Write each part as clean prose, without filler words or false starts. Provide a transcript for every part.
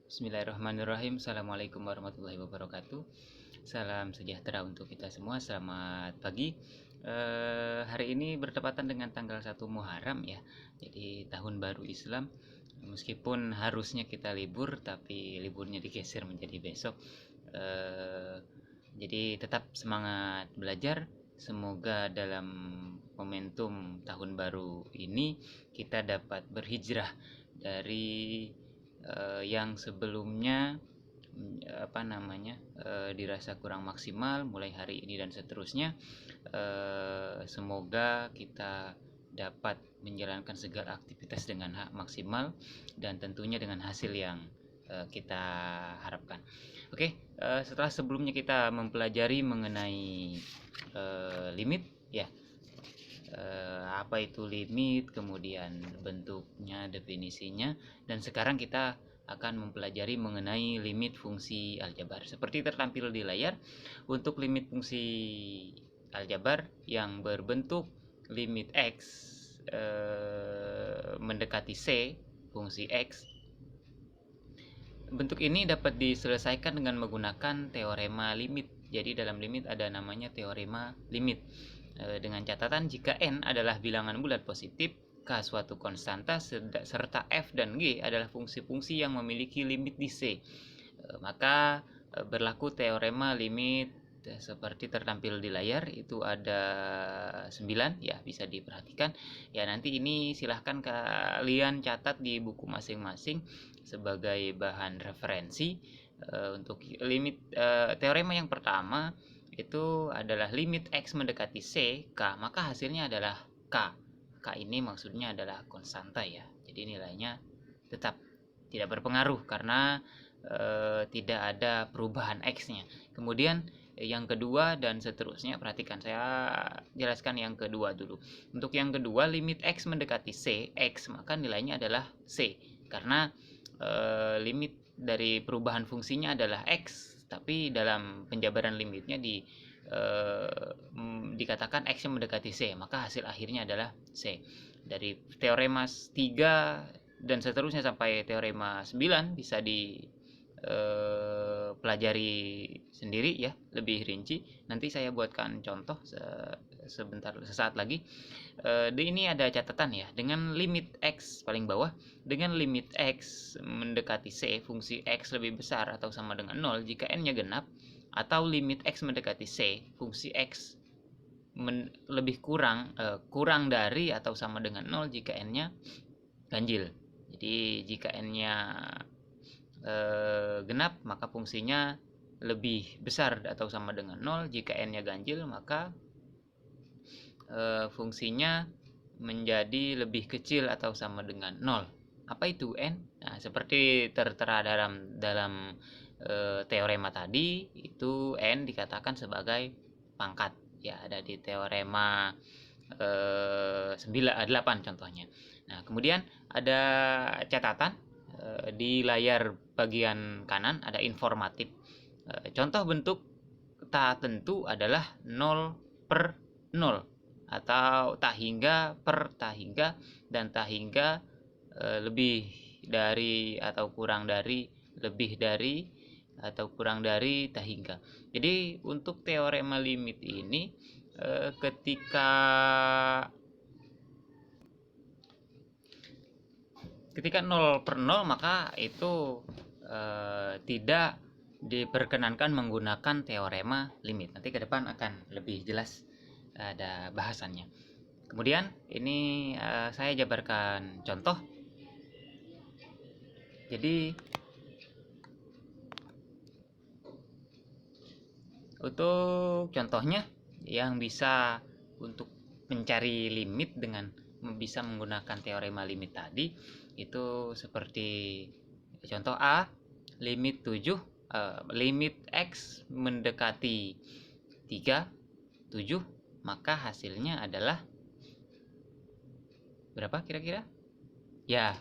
Bismillahirrahmanirrahim. Assalamualaikum warahmatullahi wabarakatuh. Salam sejahtera untuk kita semua. Selamat pagi. Hari ini bertepatan dengan tanggal 1 Muharram ya. Jadi tahun baru Islam. Meskipun harusnya kita libur, tapi liburnya digeser menjadi besok. Eh, jadi tetap semangat belajar. Semoga dalam momentum tahun baru ini kita dapat berhijrah dari yang sebelumnya dirasa kurang maksimal mulai hari ini dan seterusnya. Semoga kita dapat menjalankan segala aktivitas dengan maksimal dan tentunya dengan hasil yang kita harapkan. Oke, setelah sebelumnya kita mempelajari mengenai limit ya, apa itu limit, kemudian bentuknya, definisinya, dan sekarang kita akan mempelajari mengenai limit fungsi aljabar. Seperti tertampil di layar, untuk limit fungsi aljabar yang berbentuk limit x mendekati c fungsi x, bentuk ini dapat diselesaikan dengan menggunakan teorema limit. Jadi dalam limit ada namanya teorema limit. Dengan catatan jika n adalah bilangan bulat positif, k suatu konstanta, serta f dan g adalah fungsi-fungsi yang memiliki limit di c, maka berlaku teorema limit seperti tertampil di layar. Itu ada 9 ya, bisa diperhatikan ya. Nanti ini silahkan kalian catat di buku masing-masing sebagai bahan referensi. Untuk limit teorema yang pertama itu adalah limit x mendekati c k, maka hasilnya adalah k. K ini maksudnya adalah konstanta ya, jadi nilainya tetap tidak berpengaruh karena tidak ada perubahan x-nya. Kemudian yang kedua dan seterusnya, perhatikan saya jelaskan yang kedua dulu. Untuk yang kedua, limit x mendekati c x, maka nilainya adalah c karena limit dari perubahan fungsinya adalah x, tapi dalam penjabaran limitnya dikatakan x yang mendekati c, maka hasil akhirnya adalah c. Dari teorema 3 dan seterusnya sampai teorema 9 bisa pelajari sendiri ya, lebih rinci. Nanti saya buatkan contoh sesaat lagi. Ini ada catatan ya, dengan limit x paling bawah, dengan limit x mendekati c fungsi x lebih besar atau sama dengan 0 jika n-nya genap, atau limit x mendekati c fungsi x lebih kurang dari atau sama dengan 0 jika n-nya ganjil. Jadi jika n-nya genap maka fungsinya lebih besar atau sama dengan 0, jika n-nya ganjil maka fungsinya menjadi lebih kecil atau sama dengan 0. Apa itu n? Nah, seperti tertera dalam teorema tadi, itu n dikatakan sebagai pangkat ya, ada di teorema 8 contohnya. Nah, kemudian ada catatan di layar bagian kanan ada informatif. Contoh bentuk tak tentu adalah 0 per 0 atau tak hingga per tak hingga dan tak hingga lebih dari atau kurang dari, lebih dari atau kurang dari tak hingga. Jadi untuk teorema limit ini ketika 0 per 0 maka itu tidak diperkenankan menggunakan teorema limit. Nanti ke depan akan lebih jelas ada bahasannya. Kemudian ini saya jabarkan contoh. Jadi untuk contohnya yang bisa untuk mencari limit dengan bisa menggunakan teorema limit tadi itu seperti contoh A, limit 7 limit x mendekati 3 7, maka hasilnya adalah berapa kira-kira? Ya,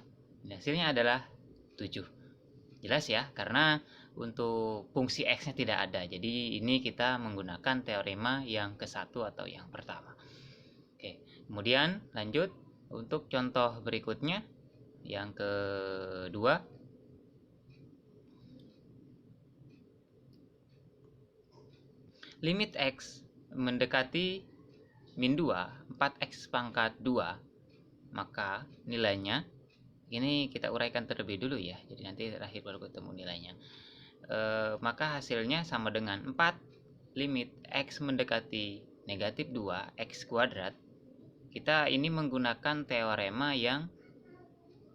hasilnya adalah 7. Jelas ya, karena untuk fungsi x-nya tidak ada. Jadi ini kita menggunakan teorema yang ke-1 atau yang pertama. Oke, kemudian lanjut untuk contoh berikutnya yang kedua. limit X mendekati min 2, 4X pangkat 2, maka nilainya, ini kita uraikan terlebih dulu ya, jadi nanti terakhir baru ketemu nilainya. Maka hasilnya sama dengan 4 limit X mendekati negatif 2 X kuadrat. Kita ini menggunakan teorema yang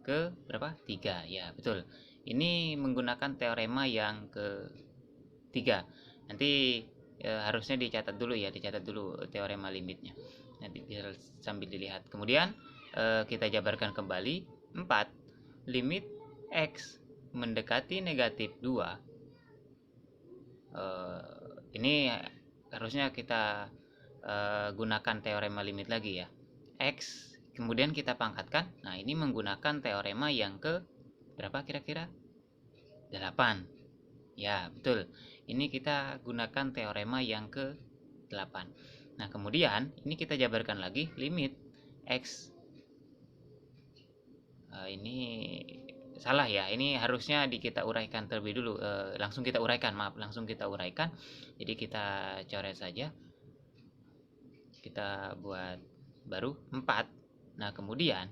ke berapa? 3 ya, betul. Ini menggunakan teorema yang ke-3. Nanti harusnya dicatat dulu ya, dicatat dulu teorema limitnya. Nanti biar sambil dilihat. Kemudian kita jabarkan kembali. 4 limit X mendekati negatif 2. Ini harusnya kita gunakan teorema limit lagi ya. X kemudian kita pangkatkan. Nah, ini menggunakan teorema yang ke berapa kira-kira? 8. Ya, betul. Ini kita gunakan teorema yang ke 8. Nah, kemudian ini kita jabarkan lagi limit X. Ini salah ya. Ini harusnya kita uraikan terlebih dulu. Langsung kita uraikan, maaf, langsung kita uraikan. Jadi kita coret saja. Kita buat baru 4. Nah, kemudian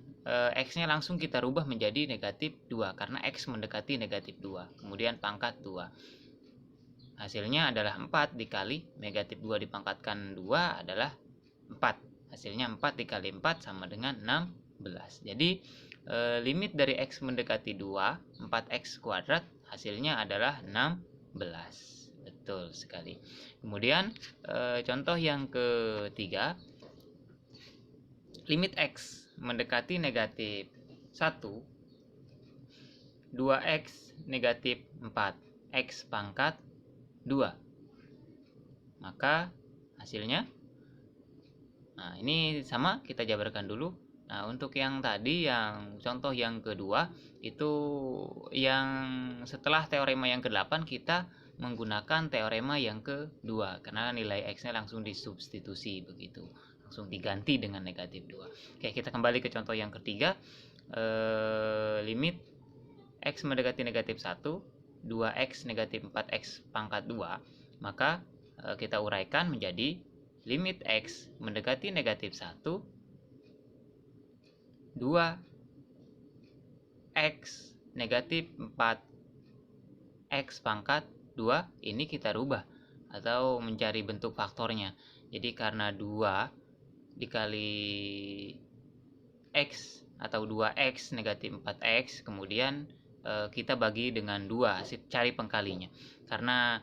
X-nya langsung kita rubah menjadi negatif 2 karena X mendekati negatif 2. Kemudian pangkat 2. Hasilnya adalah 4 dikali negatif 2 dipangkatkan 2 adalah 4. Hasilnya 4 dikali 4 sama dengan 16. Jadi limit dari X mendekati 2, 4X kuadrat, hasilnya adalah 16. Betul sekali. Kemudian contoh yang ketiga, limit X mendekati negatif 1, 2X negatif 4, X pangkat 2. Maka hasilnya, nah ini sama, kita jabarkan dulu. Nah, untuk yang tadi, yang contoh yang kedua, itu yang setelah teorema yang ke-8 kita menggunakan teorema yang ke-2 karena nilai X-nya langsung disubstitusi begitu. Langsung diganti dengan negatif 2. Oke, kita kembali ke contoh yang ketiga. Limit X mendekati negatif 1, 2X negatif 4X pangkat 2. Maka kita uraikan menjadi limit X mendekati negatif 1, 2X negatif 4X pangkat 2. Ini kita rubah atau mencari bentuk faktornya. Jadi karena 2 dikali X atau 2X negatif 4X, kemudian kita bagi dengan 2, cari pengkalinya. Karena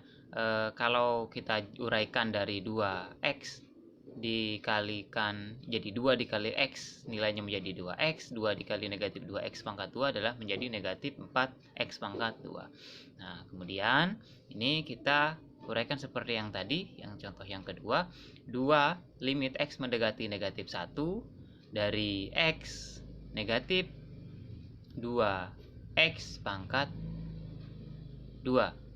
kalau kita uraikan dari 2X dikalikan jadi 2 dikali X, nilainya menjadi 2X, 2 dikali negatif 2X pangkat 2 adalah menjadi negatif 4X pangkat 2. Nah, kemudian ini kita uraikan seperti yang tadi, yang contoh yang kedua. 2 limit X mendekati negatif 1 dari X negatif 2X pangkat 2.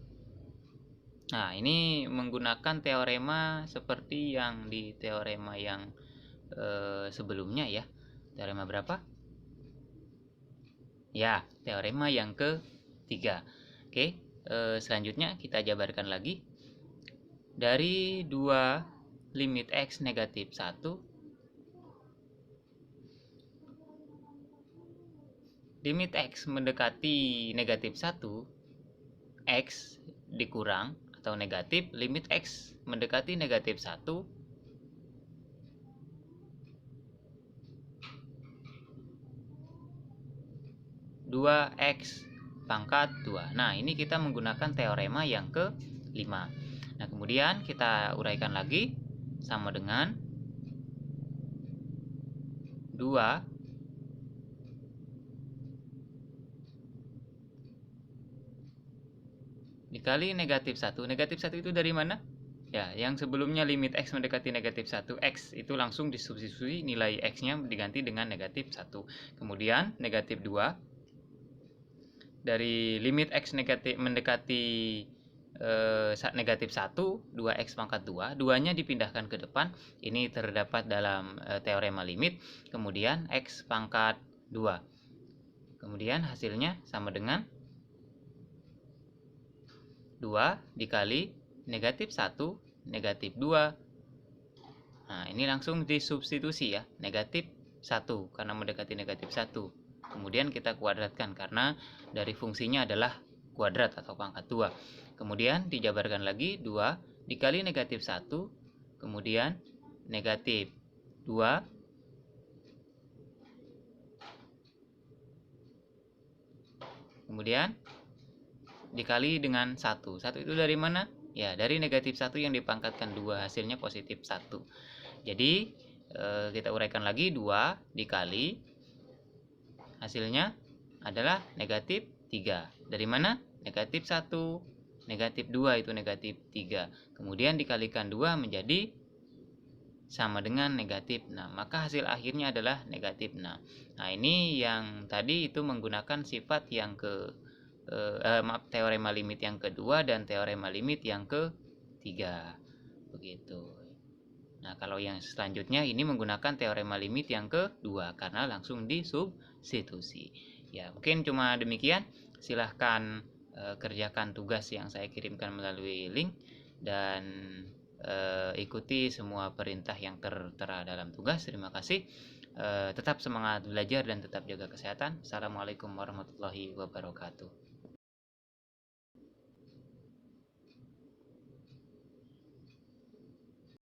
Nah, ini menggunakan teorema seperti yang di teorema yang sebelumnya ya. Teorema berapa? Ya, teorema yang ke-3. Oke, selanjutnya kita jabarkan lagi. Dari 2 limit X negatif 1, limit X mendekati negatif 1, X dikurang atau negatif limit X mendekati negatif 1, 2X pangkat 2. Nah, ini kita menggunakan teorema yang ke-5. Nah, kemudian kita uraikan lagi, sama dengan 2 dikali negatif 1. Negatif 1 itu dari mana? Ya, yang sebelumnya limit X mendekati negatif 1, X itu langsung disubstitusi, nilai X-nya diganti dengan negatif 1. Kemudian negatif 2 dari limit X negatif mendekati negatif 1, 2X pangkat 2, 2-nya dipindahkan ke depan. Ini terdapat dalam teorema limit. Kemudian X pangkat 2. Kemudian hasilnya sama dengan 2 dikali negatif 1, negatif 2. Nah, ini langsung disubstitusi ya, negatif 1 karena mendekati negatif 1. Kemudian kita kuadratkan karena dari fungsinya adalah kuadrat atau pangkat 2. Kemudian dijabarkan lagi 2 dikali negatif 1, kemudian negatif 2 kemudian dikali dengan 1. 1 itu dari mana? Ya, dari negatif 1 yang dipangkatkan 2, hasilnya positif 1. Jadi, kita uraikan lagi 2 dikali, hasilnya adalah negatif 3. Dari mana? Negatif 1, negatif 2 itu negatif 3. Kemudian dikalikan 2 menjadi sama dengan negatif 6. Maka hasil akhirnya adalah negatif 6. Nah, ini yang tadi itu menggunakan sifat yang teorema limit yang kedua dan teorema limit yang ketiga. Begitu. Nah, kalau yang selanjutnya ini menggunakan teorema limit yang kedua karena langsung disubstitusi. Ya, mungkin cuma demikian. Silahkan kerjakan tugas yang saya kirimkan melalui link dan ikuti semua perintah yang tertera dalam tugas. Terima kasih. Tetap semangat belajar dan tetap jaga kesehatan. Assalamualaikum warahmatullahi wabarakatuh.